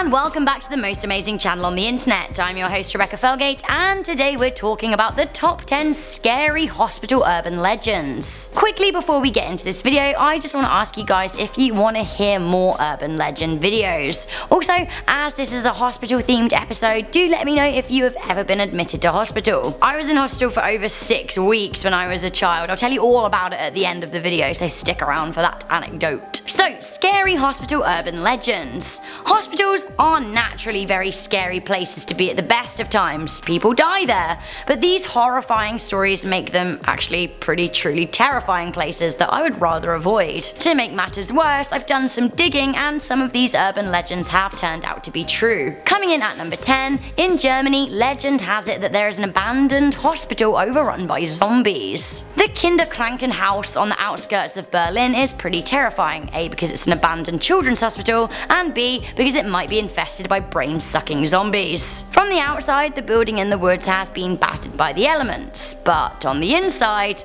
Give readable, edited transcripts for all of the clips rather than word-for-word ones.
and welcome back to the most amazing channel on the internet. I'm your host Rebecca Felgate, and today we're talking about the top 10 scary hospital urban legends. Quickly before we get into this video, I just want to ask you guys if you want to hear more urban legend videos. Also, as this is a hospital themed episode, do let me know if you have ever been admitted to hospital. I was in hospital for over 6 weeks when I was a child. I'll tell you all about it at the end of the video, so stick around for that anecdote. So, scary hospital urban legends. Hospitals are naturally very scary places to be at the best of times. People die there. But these horrifying stories make them actually pretty truly terrifying places that I would rather avoid. To make matters worse, I've done some digging and some of these urban legends have turned out to be true. Coming in at number 10, in Germany, legend has it that there is an abandoned hospital overrun by zombies. The Kinderkrankenhaus on the outskirts of Berlin is pretty terrifying, A, because it's an abandoned children's hospital, and B, because it might be infested by brain-sucking zombies. From the outside, the building in the woods has been battered by the elements, but on the inside,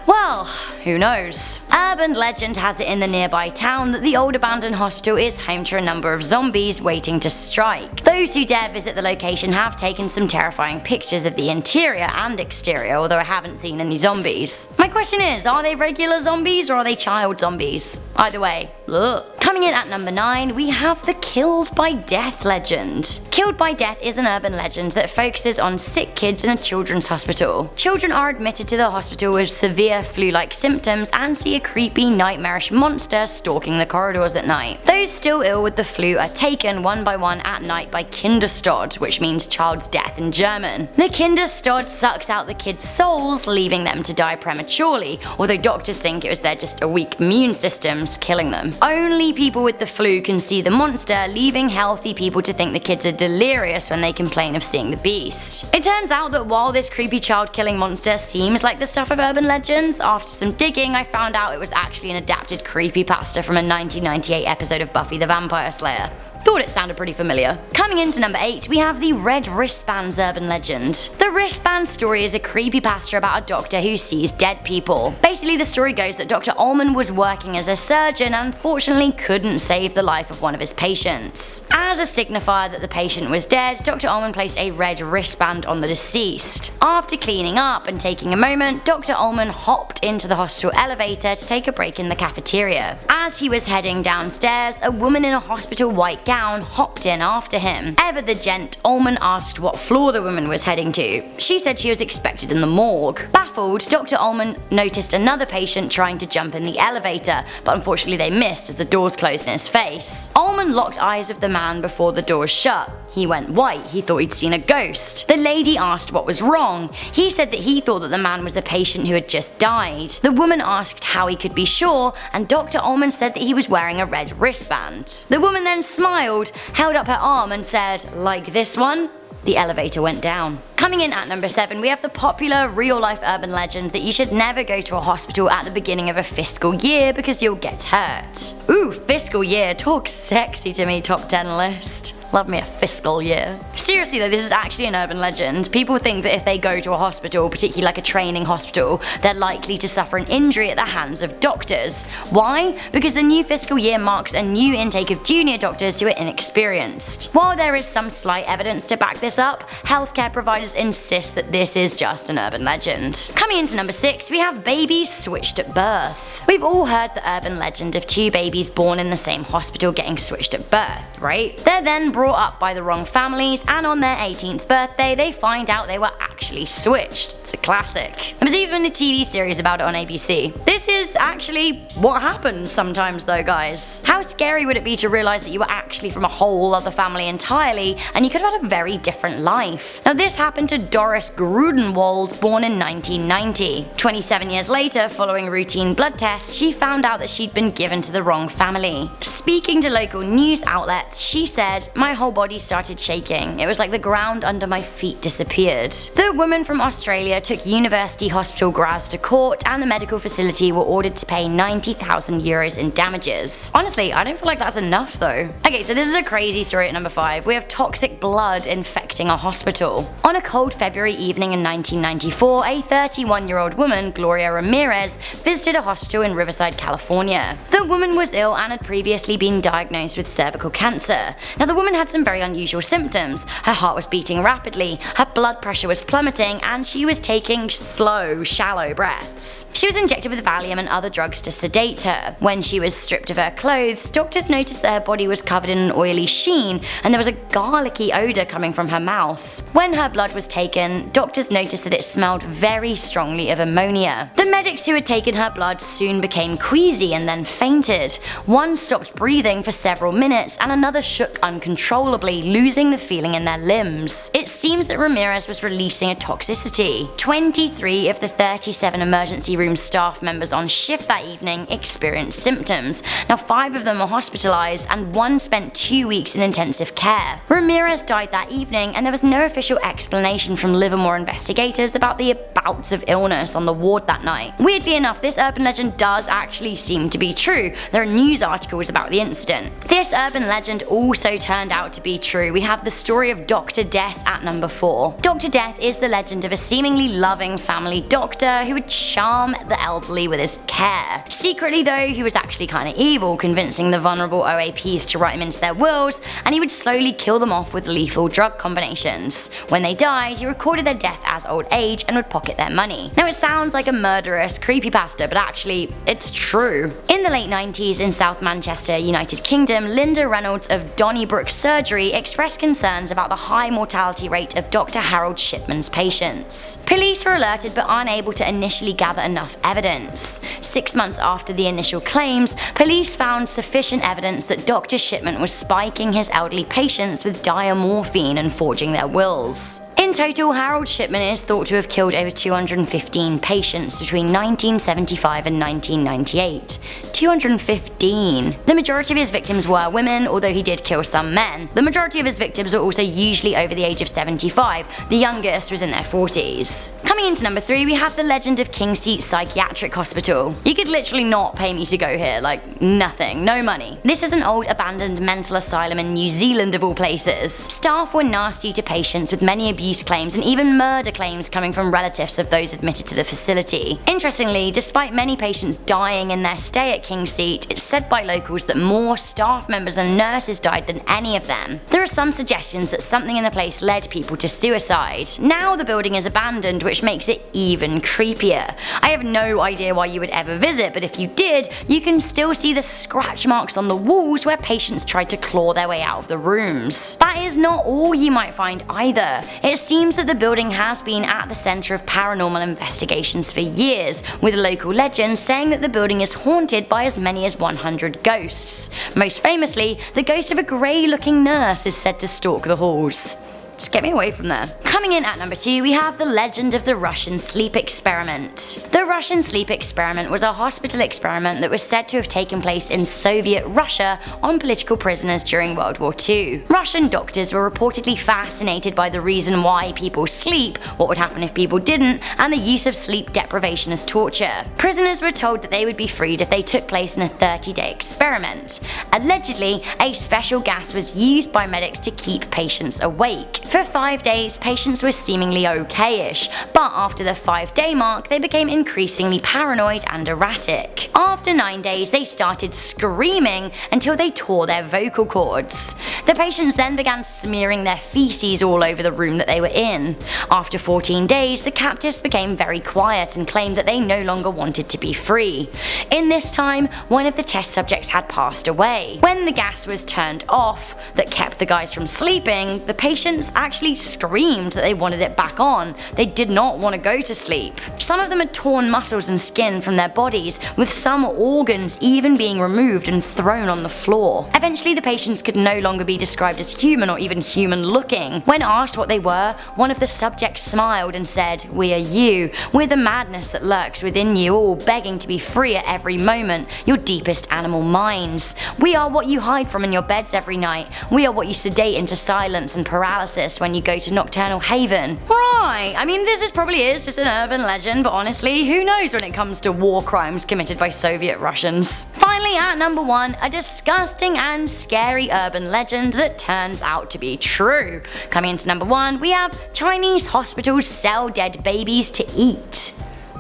well, who knows. Urban legend has it in the nearby town that the old abandoned hospital is home to a number of zombies waiting to strike. Those who dare visit the location have taken some terrifying pictures of the interior and exterior, although I haven't seen any zombies. My question is, are they regular zombies or are they child zombies? Either way, ugh. Coming in at number 9, we have the Killed by Death legend. Killed by Death is an urban legend that focuses on sick kids in a children's hospital. Children are admitted to the hospital with severe flu-like symptoms and see a creepy, nightmarish monster stalking the corridors at night. Those still ill with the flu are taken one by one at night by Kinderstod, which means child's death in German. The Kinderstod sucks out the kids' souls, leaving them to die prematurely, although doctors think it was their just a weak immune systems killing them. Only people with the flu can see the monster, leaving healthy people to think the kids are delirious when they complain of seeing the beast. It turns out that while this creepy child-killing monster seems like the stuff of urban legends, after some digging I found out it was actually an adapted creepypasta from a 1998 episode of Buffy the Vampire Slayer. Thought it sounded pretty familiar. Coming into number 8, we have the Red Wristbands urban legend. The wristband story is a creepypasta about a doctor who sees dead people. Basically, the story goes that Dr. Ullman was working as a surgeon and unfortunately couldn't save the life of one of his patients. As a signifier that the patient was dead, Dr. Ullman placed a red wristband on the deceased. After cleaning up and taking a moment, Dr. Ullman hopped into the hospital elevator to take a break in the cafeteria. As he was heading downstairs, a woman in a hospital white gown hopped in after him. Ever the gent, Ullman asked what floor the woman was heading to. She said she was expected in the morgue. Baffled, Dr. Ullman noticed another patient trying to jump in the elevator, but unfortunately they missed as the doors closed in his face. Ullman locked eyes with the man before the doors shut. He went white, he thought he'd seen a ghost. The lady asked what was wrong. He said that he thought that the man was a patient who had just died. The woman asked how he could be sure, and Dr. Ullman said that he was wearing a red wristband. The woman then smiled, held up her arm and said, "Like this one?" The elevator went down. Coming in at number 7, we have the popular real-life urban legend that you should never go to a hospital at the beginning of a fiscal year because you'll get hurt. Ooh, fiscal year, talk sexy to me, top 10 list. Love me a fiscal year. Seriously though, this is actually an urban legend. People think that if they go to a hospital, particularly like a training hospital, they're likely to suffer an injury at the hands of doctors. Why? Because the new fiscal year marks a new intake of junior doctors who are inexperienced. While there is some slight evidence to back this up, healthcare providers insist that this is just an urban legend. Coming into number 6, we have babies switched at birth. We've all heard the urban legend of 2 babies born in the same hospital getting switched at birth, right? They're then brought up by the wrong families, and on their 18th birthday they find out they were actually switched. It's a classic. There was even a TV series about it on ABC. This is actually what happens sometimes though, guys. How scary would it be to realize that you were actually from a whole other family entirely, and you could have had a very different life? Now this happened to Doris Grudenwald, born in 1990. 27 years later, following routine blood tests, she found out that she'd been given to the wrong family. Speaking to local news outlets, she said, "My whole body started shaking. It was like the ground under my feet disappeared." The woman from Australia took university hospital grads to court, and the medical facility were ordered to pay 90,000 euros in damages. Honestly, I don't feel like that's enough though. Okay, so this is a crazy story at number 5. We have toxic blood infecting a hospital. On a cold February evening in 1994, a 31-year-old woman, Gloria Ramirez, visited a hospital in Riverside, California. The woman was ill and had previously been diagnosed with cervical cancer. Now the woman had some very unusual symptoms. Her heart was beating rapidly, her blood pressure was plummeting, and she was taking slow, shallow breaths. She was injected with Valium and other drugs to sedate her. When she was stripped of her clothes, doctors noticed that her body was covered in an oily sheen and there was a garlicky odour coming from her mouth. When her blood was taken, doctors noticed that it smelled very strongly of ammonia. The medics who had taken her blood soon became queasy and then fainted. One stopped breathing for several minutes and another shook uncontrollably, losing the feeling in their limbs. It seems that Ramirez was releasing a toxicity. 23 of the 37 emergency room staff members on shift that evening experienced symptoms. Now 5 of them were hospitalized and 1 spent 2 weeks in intensive care. Ramirez died that evening and there was no official explanation from Livermore investigators about the bouts of illness on the ward that night. Weirdly enough, this urban legend does actually seem to be true. There are news articles about the incident. This urban legend also turned out to be true. We have the story of Dr. Death at number 4. Dr. Death is the legend of a seemingly loving family doctor who would charm the elderly with his care. Secretly though, he was actually kinda evil, convincing the vulnerable OAPs to write him into their wills, and he would slowly kill them off with lethal drug combinations. When they died, he recorded their death as old age and would pocket their money. Now it sounds like a murderous creepypasta, but actually, it's true. In the late 90s in South Manchester, United Kingdom, Linda Reynolds of Donnybrook Surgery expressed concerns about the high mortality rate of Dr. Harold Shipman's patients. Police were alerted but unable to initially gather enough evidence. 6 months after the initial claims, police found sufficient evidence that Dr. Shipman was spiking his elderly patients with diamorphine and forging their wills. In total, Harold Shipman is thought to have killed over 215 patients between 1975 and 1998. 215. The majority of his victims were women, although he did kill some men. The majority of his victims were also usually over the age of 75. The youngest was in their 40s. Coming into number 3, we have the legend of Kingseat Psychiatric Hospital. You could literally not pay me to go here, like nothing, no money. This is an old abandoned mental asylum in New Zealand of all places. Staff were nasty to patients with many abuse claims and even murder claims coming from relatives of those admitted to the facility. Interestingly, despite many patients dying in their stay at Kingseat, it's said by locals that more staff members and nurses died than any of them. There are some suggestions that something in the place led people to suicide. Now the building is abandoned, which makes it even creepier. I have no idea why you would ever visit, but if you did, you can still see the scratch marks on the walls where patients tried to claw their way out of the rooms. That is not all you might find either. It seems that the building has been at the centre of paranormal investigations for years, with local legends saying that the building is haunted by as many as 100 ghosts. Most famously, the ghost of a grey-looking nurse is said to stalk the halls. Just get me away from there. Coming in at number 2, we have the legend of the Russian sleep experiment. The Russian sleep experiment was a hospital experiment that was said to have taken place in Soviet Russia on political prisoners during World War II. Russian doctors were reportedly fascinated by the reason why people sleep, what would happen if people didn't, and the use of sleep deprivation as torture. Prisoners were told that they would be freed if they took place in a 30-day experiment. Allegedly, a special gas was used by medics to keep patients awake. For 5 days, patients were seemingly okay-ish, but after the 5-day mark, they became increasingly paranoid and erratic. After 9 days, they started screaming until they tore their vocal cords. The patients then began smearing their feces all over the room that they were in. After 14 days, the captives became very quiet and claimed that they no longer wanted to be free. In this time, one of the test subjects had passed away. When the gas was turned off that kept the guys from sleeping, the patients actually screamed that they wanted it back on. They did not want to go to sleep. Some of them had torn muscles and skin from their bodies, with some organs even being removed and thrown on the floor. Eventually the patients could no longer be described as human or even human looking. When asked what they were, one of the subjects smiled and said, "We are you. We're the madness that lurks within you, all begging to be free at every moment, your deepest animal minds. We are what you hide from in your beds every night. We are what you sedate into silence and paralysis when you go to nocturnal haven." Right, I mean this probably is just an urban legend, but honestly, who knows when it comes to war crimes committed by Soviet Russians. Finally at number 1, a disgusting and scary urban legend that turns out to be true. Coming into number 1, we have Chinese hospitals sell dead babies to eat.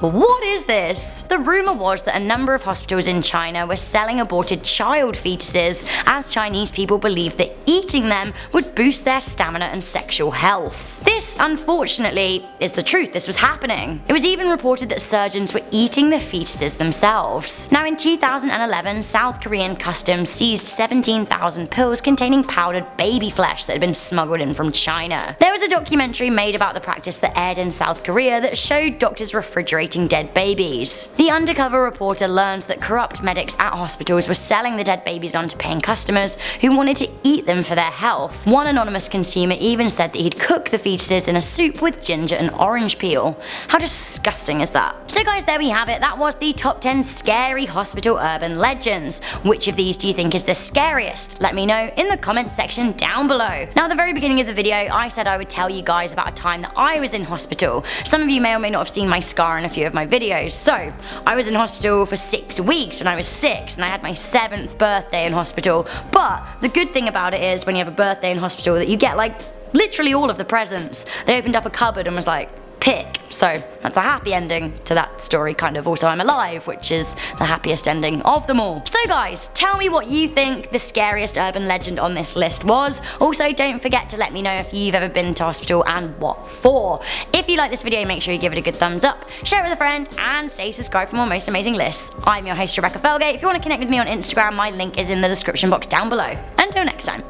What is this? The rumour was that a number of hospitals in China were selling aborted child fetuses, as Chinese people believed that eating them would boost their stamina and sexual health. This, unfortunately, is the truth. This was happening. It was even reported that surgeons were eating the fetuses themselves. Now, in 2011, South Korean customs seized 17,000 pills containing powdered baby flesh that had been smuggled in from China. There was a documentary made about the practice that aired in South Korea that showed doctors refrigerating dead babies. The undercover reporter learned that corrupt medics at hospitals were selling the dead babies on to paying customers who wanted to eat them for their health. One anonymous consumer even said that he'd cook the fetuses in a soup with ginger and orange peel. How disgusting is that? So guys, there we have it. That was the top 10 scary hospital urban legends. Which of these do you think is the scariest? Let me know in the comments section down below. Now, at the very beginning of the video, I said I would tell you guys about a time that I was in hospital. Some of you may or may not have seen my scar in a few of my videos. So, I was in hospital for 6 weeks when I was 6, and I had my 7th birthday in hospital. But the good thing about it is when you have a birthday in hospital that you get like literally all of the presents. They opened up a cupboard and was like, pick. So that's a happy ending to that story, kind of. Also, I'm alive, which is the happiest ending of them all. So guys, tell me what you think the scariest urban legend on this list was. Also, don't forget to let me know if you've ever been to hospital and what for. If you like this video, make sure you give it a good thumbs up, share it with a friend, and stay subscribed for more most amazing lists. I'm your host, Rebecca Felgate. If you want to connect with me on Instagram, my link is in the description box down below. Until next time.